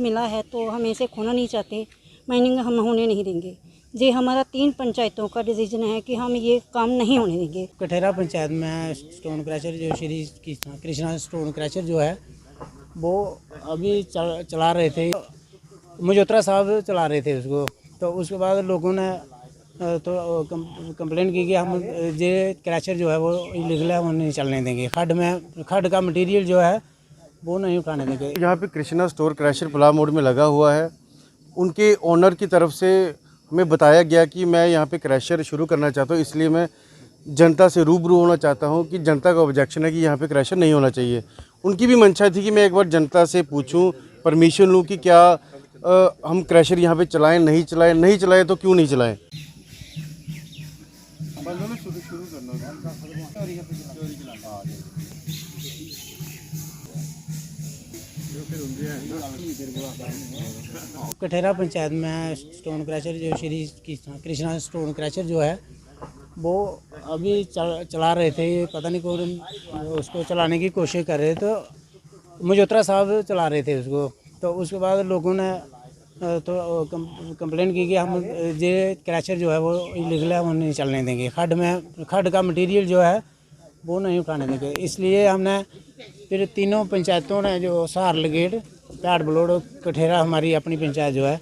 मिला है तो हम इसे खोना नहीं चाहते, माइनिंग हम होने नहीं देंगे। ये हमारा 3 पंचायतों का डिसीजन है कि हम ये काम नहीं होने देंगे। कठेरा पंचायत में स्टोन क्रैशर जो श्री कृष्णा स्टोन क्रैशर जो है वो अभी चला रहे थे, मजोत्रा साहब चला रहे थे उसको। तो उसके बाद लोगों ने तो कंप्लेंट की कि हम ये क्रैशर जो है वो इलीगल है, वो नहीं चलने देंगे। खड का मटेरियल जो है वो नहीं उठाने देंगे। यहाँ पे कृष्णा स्टोन क्रैशर पलाव मोड़ में लगा हुआ है। उनके ओनर की तरफ से हमें बताया गया कि मैं यहाँ पे क्रैशर शुरू करना चाहता हूँ, इसलिए मैं जनता से रूबरू होना चाहता हूँ कि जनता का ऑब्जेक्शन है कि यहाँ पे क्रैशर नहीं होना चाहिए। उनकी भी मंशा थी कि मैं एक बार जनता से पूछूं, परमिशन लूँ कि क्या हम क्रैशर यहाँ पे चलाएं, नहीं चलाएं तो क्यों नहीं चलाएं। कठेरा पंचायत में स्टोन क्रैशर जो श्री कृष्णा स्टोन क्रैशर जो है वो अभी चला रहे थे, पता नहीं कौन उसको चलाने की कोशिश कर रहे थे। तो मजोत्रा साहब चला रहे थे उसको। तो उसके बाद लोगों ने तो कंप्लेंट की कि हम ये क्रैशर जो है वो इलीगल है, वो नहीं चलने देंगे। खड का मटेरियल जो है वो नहीं उठाने देंगे। इसलिए हमने फिर तीनों पंचायतों ने जो सहार लगेट, पैड बलोड, कठेरा हमारी अपनी पंचायत जो है,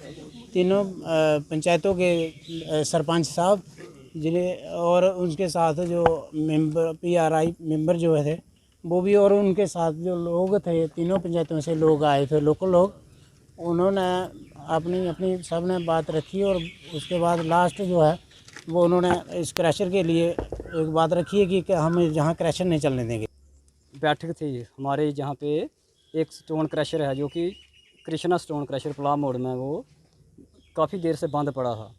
तीनों पंचायतों के सरपंच साहब जिन्हें और उनके साथ जो मेंबर PRI मेंबर जो थे वो भी, और उनके साथ जो लोग थे तीनों पंचायतों से लोग आए थे, लोकल लोग, उन्होंने अपनी सब ने बात रखी। और उसके बाद लास्ट जो है वो उन्होंने इस क्रैशर के लिए एक बात रखी है कि हम जहाँ क्रैशर नहीं चलने देंगे। बैठक थी हमारे जहाँ पे एक स्टोन क्रशर है जो कि कृष्णा स्टोन क्रशर पलाव मोड़ में, वो काफ़ी देर से बंद पड़ा था।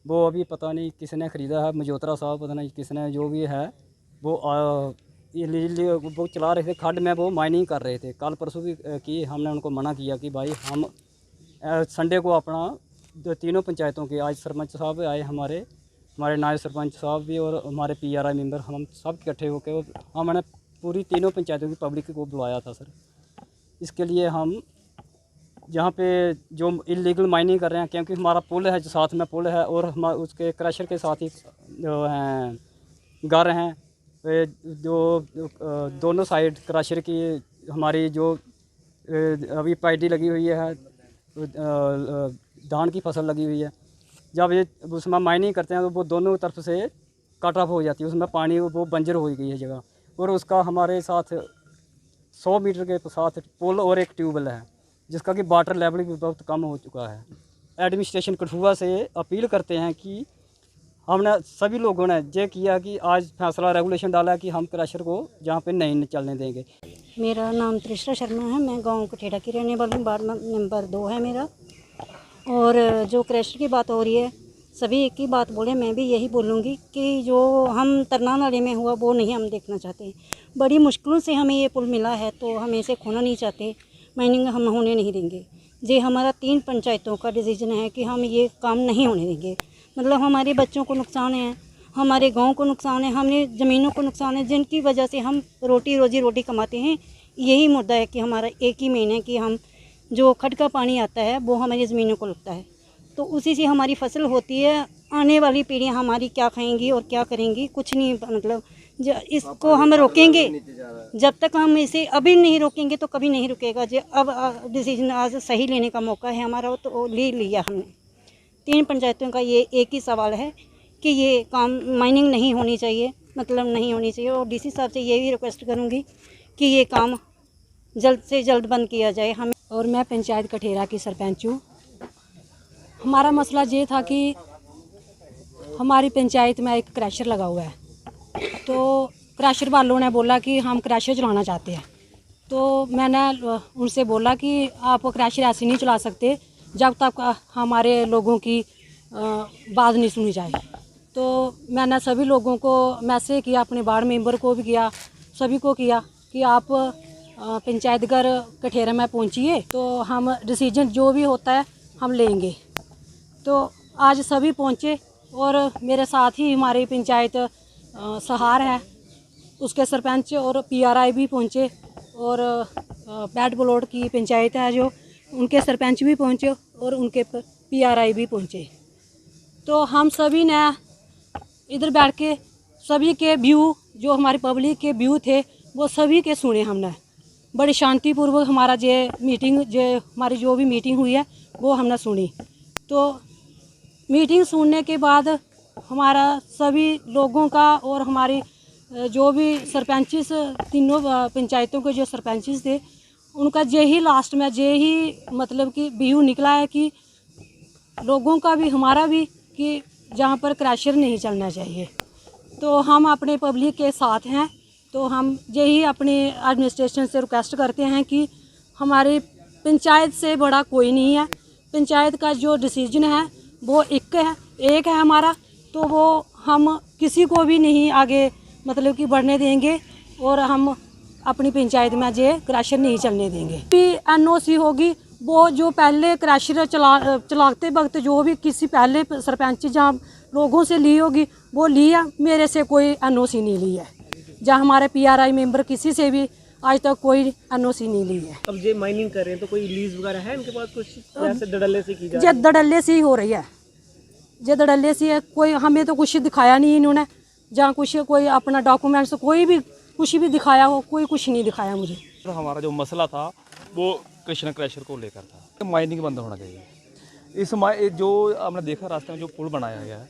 वो अभी पता नहीं किसने ख़रीदा है, मजोत्रा साहब पता नहीं किसने, जो भी है वो वो चला रहे थे। खड में वो माइनिंग कर रहे थे। कल परसों भी की हमने उनको मना किया कि भाई हम संडे को अपना तीनों पंचायतों के, आज सरपंच साहब आए हमारे नायब सरपंच साहब भी और हमारे PRI मेंबर, हम सब इकट्ठे होकर हमने पूरी तीनों पंचायतों की पब्लिक को बुलाया था सर। इसके लिए हम जहाँ पे जो इलीगल माइनिंग कर रहे हैं, क्योंकि हमारा पुल है, जो साथ में पुल है और हम उसके क्रशर के साथ ही जो हैं घर हैं, जो दोनों साइड क्रशर की हमारी जो अभी पैडी लगी हुई है, धान की फसल लगी हुई है। जब ये उसमें माइनिंग करते हैं तो वो दोनों तरफ से कट ऑफ हो जाती है, उसमें पानी वो बंजर हो गई है जगह। और उसका हमारे साथ 100 मीटर के साथ पुल और एक ट्यूबवेल है, जिसका कि वाटर लेवल भी बहुत कम हो चुका है। एडमिनिस्ट्रेशन कठुआ से अपील करते हैं कि हमने सभी लोगों ने ये किया कि आज फैसला रेगुलेशन डाला कि हम क्रशर को जहाँ पे नहीं चलने देंगे। मेरा नाम त्रिशा शर्मा है, मैं गांव कठेरा की रहने वाली हूँ, वार्ड नंबर 2 है मेरा। और जो क्रशर की बात हो रही है, सभी एक ही बात बोले, मैं भी यही बोलूँगी कि जो हम तरना नाले में हुआ वो नहीं हम देखना चाहते। बड़ी मुश्किलों से हमें ये पुल मिला है तो हम इसे खोना नहीं चाहते, माइनिंग हम होने नहीं देंगे। ये हमारा 3 पंचायतों का डिसीजन है कि हम ये काम नहीं होने देंगे। मतलब हमारे बच्चों को नुकसान है, हमारे गांव को नुकसान है, हमने ज़मीनों को नुकसान है, जिनकी वजह से हम रोजी रोटी कमाते हैं। यही मुद्दा है कि हमारा एक ही मेन है कि हम जो खड का पानी आता है वो हमारी ज़मीनों को लगता है, तो उसी से हमारी फसल होती है। आने वाली पीढ़ियां हमारी क्या खाएंगी और क्या करेंगी, कुछ नहीं। मतलब इसको हम रोकेंगे, जब तक हम इसे अभी नहीं रोकेंगे तो कभी नहीं रुकेगा। जो अब डिसीजन आज सही लेने का मौका है हमारा, तो ले लिया हमने। 3 पंचायतों का ये एक ही सवाल है कि ये काम माइनिंग नहीं होनी चाहिए, मतलब नहीं होनी चाहिए। और DC साहब से ये भी रिक्वेस्ट करूँगी कि ये काम जल्द से जल्द बंद किया जाए। हमें और मैं पंचायत कठेरा की सरपंच हूँ। हमारा मसला ये था कि हमारी पंचायत में एक क्रैशर लगा हुआ है, तो क्रैशर वालों ने बोला कि हम क्रैशर चलाना चाहते हैं। तो मैंने उनसे बोला कि आप क्रैशर ऐसे नहीं चला सकते जब तक हमारे लोगों की बात नहीं सुनी जाए। तो मैंने सभी लोगों को मैसेज किया, अपने वार्ड मेंबर को भी किया, सभी को किया कि आप पंचायत घर कठेरा में पहुंचिए, तो हम डिसीजन जो भी होता है हम लेंगे। तो आज सभी पहुंचे और मेरे साथ ही हमारी पंचायत सहार है, उसके सरपंच और PRI भी पहुंचे। और पैड बलोड की पंचायत है जो उनके सरपंच भी पहुँचे और उनके PRI भी पहुँचे। तो हम सभी ने इधर बैठ के सभी के व्यू, जो हमारी पब्लिक के व्यू थे, वो सभी के सुने हमने। बड़ी शांतिपूर्वक हमारा हमारी जो भी मीटिंग हुई है वो हमने सुनी। तो मीटिंग सुनने के बाद हमारा सभी लोगों का और हमारी जो भी सरपंचिस, तीनों पंचायतों के जो सरपंचिस थे, उनका यही लास्ट में यही मतलब कि व्यू निकला है कि लोगों का भी हमारा भी कि जहाँ पर क्रैशर नहीं चलना चाहिए। तो हम अपने पब्लिक के साथ हैं। तो हम यही अपने एडमिनिस्ट्रेशन से रिक्वेस्ट करते हैं कि हमारी पंचायत से बड़ा कोई नहीं है। पंचायत का जो डिसीजन है वो एक है हमारा। तो वो हम किसी को भी नहीं आगे मतलब कि बढ़ने देंगे और हम अपनी पंचायत में ये क्रैशर नहीं चलने देंगे। भी NOC होगी, वो जो पहले क्रैशर चलाते वक्त जो भी किसी पहले सरपंच जहाँ लोगों से ली होगी वो लिया, मेरे से कोई NOC नहीं ली है। जहाँ हमारे PRI मेंबर किसी से भी आज तक कोई NOC नहीं ली है। अब ये माइनिंग कर रहे हैं तो कोई लीज वगैरह है इनके पास कुछ, जैसे धड़ल्ले से की ये धड़ल्ले से ही हो रही है, ये धड़ल्ले से है। कोई हमें तो कुछ दिखाया नहीं इन्होंने, जहाँ कुछ कोई अपना डॉक्यूमेंट्स कोई भी कुछ भी दिखाया हो, कोई कुछ नहीं दिखाया मुझे। तो हमारा जो मसला था वो कृष्णा क्रैशर को लेकर था। माइनिंग बंद होना चाहिए। जो आपने देखा रास्ते में जो पुल बनाया गया है,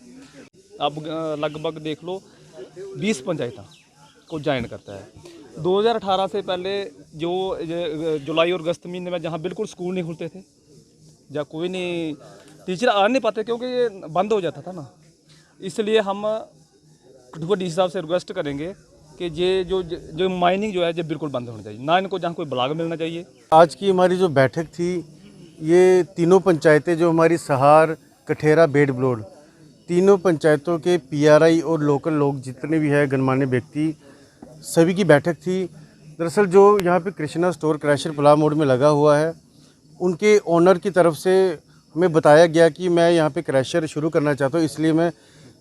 अब लगभग देख लो 20 पंचायत को ज्वाइन करता है। 2018 से पहले जो जुलाई और अगस्त महीने में जहाँ बिल्कुल स्कूल नहीं खुलते थे, जहाँ कोई नहीं टीचर आ नहीं पाते क्योंकि ये बंद हो जाता था ना, इसलिए हम DC साहब से रिक्वेस्ट करेंगे कि ये जो माइनिंग जो है ये बिल्कुल बंद होनी चाहिए, ना इनको जहाँ कोई ब्लॉक मिलना चाहिए। आज की हमारी जो बैठक थी, ये तीनों पंचायतें जो हमारी सहार, कठेरा, बेड ब्लोड, तीनों पंचायतों के PRI और लोकल लोग जितने भी हैं गणमान्य व्यक्ति, सभी की बैठक थी। दरअसल जो यहाँ पे कृष्णा स्टोर क्रैशर पुलाव मोड़ में लगा हुआ है, उनके ओनर की तरफ से हमें बताया गया कि मैं यहाँ पे क्रैशर शुरू करना चाहता हूँ, इसलिए मैं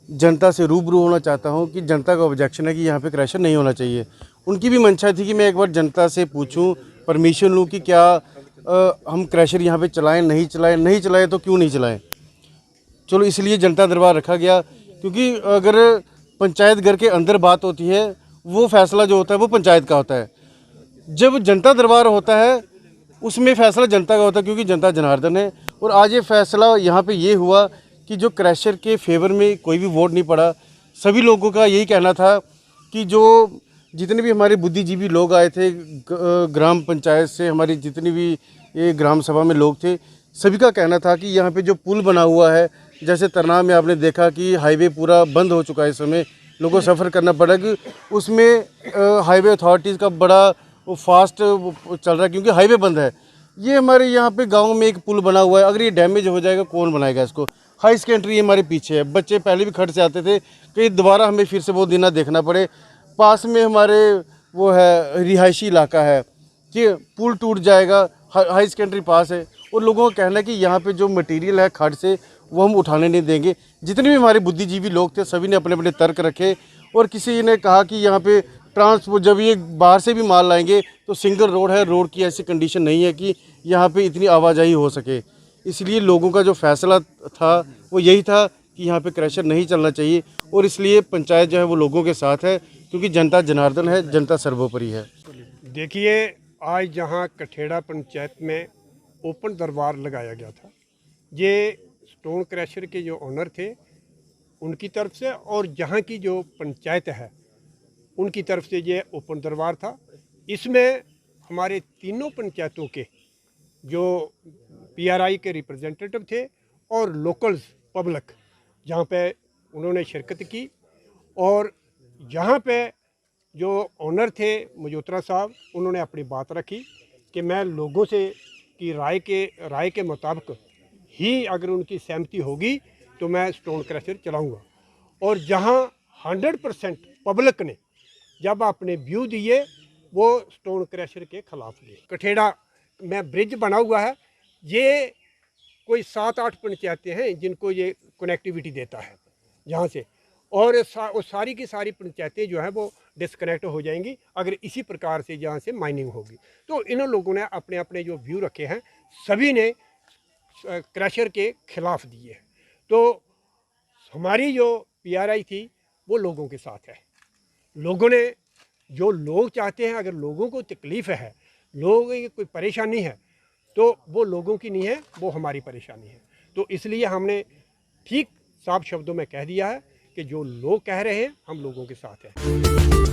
जनता से रूबरू होना चाहता हूँ कि जनता का ऑब्जेक्शन है कि यहाँ पे क्रैशर नहीं होना चाहिए। उनकी भी मंशा थी कि मैं एक बार जनता से पूछूं, परमिशन लूँ कि क्या हम क्रैशर यहाँ पे चलाएं, नहीं चलाएं तो क्यों नहीं चलाएं। चलो इसलिए जनता दरबार रखा गया, क्योंकि अगर पंचायत घर के अंदर बात होती है, वो फैसला जो होता है वो पंचायत का होता है। जब जनता दरबार होता है उसमें फैसला जनता का होता है, क्योंकि जनता जनार्दन है। और आज ये फैसला यहाँ पे ये हुआ कि जो क्रैशर के फेवर में कोई भी वोट नहीं पड़ा। सभी लोगों का यही कहना था कि जो जितने भी हमारे बुद्धिजीवी लोग आए थे ग्राम पंचायत से, हमारी जितनी भी ये ग्राम सभा में लोग थे, सभी का कहना था कि यहाँ पे जो पुल बना हुआ है, जैसे तरनाम में आपने देखा कि हाईवे पूरा बंद हो चुका है, इस समय लोगों को सफ़र करना पड़ा कि उसमें हाईवे अथॉरिटीज़ का बड़ा वो फास्ट चल रहा है क्योंकि हाईवे बंद है। ये हमारे यहाँ पे गांव में एक पुल बना हुआ है, अगर ये डैमेज हो जाएगा कौन बनाएगा इसको। हाई सेकेंडरी हमारे पीछे है, बच्चे पहले भी खट से आते थे, कहीं दोबारा हमें फिर से वो दिन ना देखना पड़े। पास में हमारे वो है रिहायशी इलाका है कि पुल टूट जाएगा, हाई सेकेंडरी पास है, और लोगों का कहना है कि यहाँ पे जो मटेरियल है खट से वो हम उठाने नहीं देंगे। जितने भी हमारे बुद्धिजीवी लोग थे सभी ने अपने अपने तर्क रखे, और किसी ने कहा कि यहाँ पे ट्रांसपोर्ट जब ये बाहर से भी माल लाएंगे तो सिंगल रोड है, रोड की ऐसी कंडीशन नहीं है कि यहाँ पे इतनी आवाजाही हो सके। इसलिए लोगों का जो फैसला था वो यही था कि यहाँ पे क्रैशर नहीं चलना चाहिए, और इसलिए पंचायत जो है वो लोगों के साथ है, क्योंकि जनता जनार्दन है, जनता सर्वोपरि है। देखिए, आज जहाँ कठेड़ा पंचायत में ओपन दरबार लगाया गया था, ये स्टोन क्रैशर के जो ओनर थे उनकी तरफ से और जहाँ की जो पंचायत है उनकी तरफ से ये ओपन दरबार था। इसमें हमारे तीनों पंचायतों के जो PRI के रिप्रेजेंटेटिव थे और लोकल्स पब्लिक जहाँ पे उन्होंने शिरकत की, और यहाँ पे जो ओनर थे मजोत्रा साहब, उन्होंने अपनी बात रखी कि मैं लोगों से की राय के मुताबिक ही अगर उनकी सहमति होगी तो मैं स्टोन क्रैशर चलाऊँगा। और जहाँ 100% पब्लिक ने जब अपने व्यू दिए वो स्टोन क्रैशर के खिलाफ दिए। कठेड़ा में ब्रिज बना हुआ है, ये कोई 7-8 पंचायतें हैं जिनको ये कनेक्टिविटी देता है जहाँ से, और सारी की सारी पंचायतें जो है वो डिस्कनेक्ट हो जाएंगी अगर इसी प्रकार से जहाँ से माइनिंग होगी। तो इन लोगों ने अपने अपने जो व्यू रखे हैं, सभी ने क्रशर के खिलाफ दिए हैं। तो हमारी जो पीआरआई थी वो लोगों के साथ है। लोगों ने जो लोग चाहते हैं, अगर लोगों को तकलीफ़ है, लोगों की कोई परेशानी है, तो वो लोगों की नहीं है, वो हमारी परेशानी है। तो इसलिए हमने ठीक साफ शब्दों में कह दिया है कि जो लोग कह रहे हैं हम लोगों के साथ हैं।